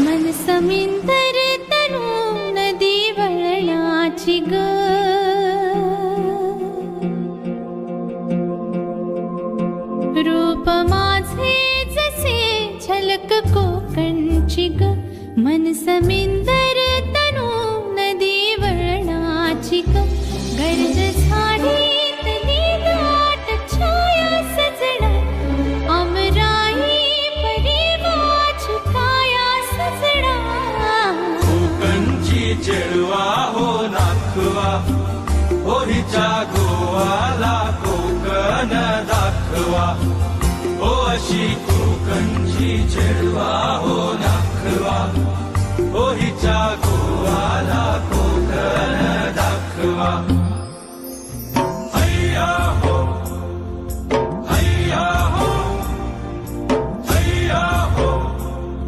मन समिंदर तनु नदी वळणाची ग, रूप माझे जसे झलक कोकणची ग। मन समिंदर तनु नदी वळणाची ग, गर्द झाडीतली दाट छाया सजना, अमराई परी माझी काया सजना। कोकणची चेडवा हो नाखवा, हो हिच्या गोवाला कोकण दाखवा, हो अशी कोकणची चेडवा हो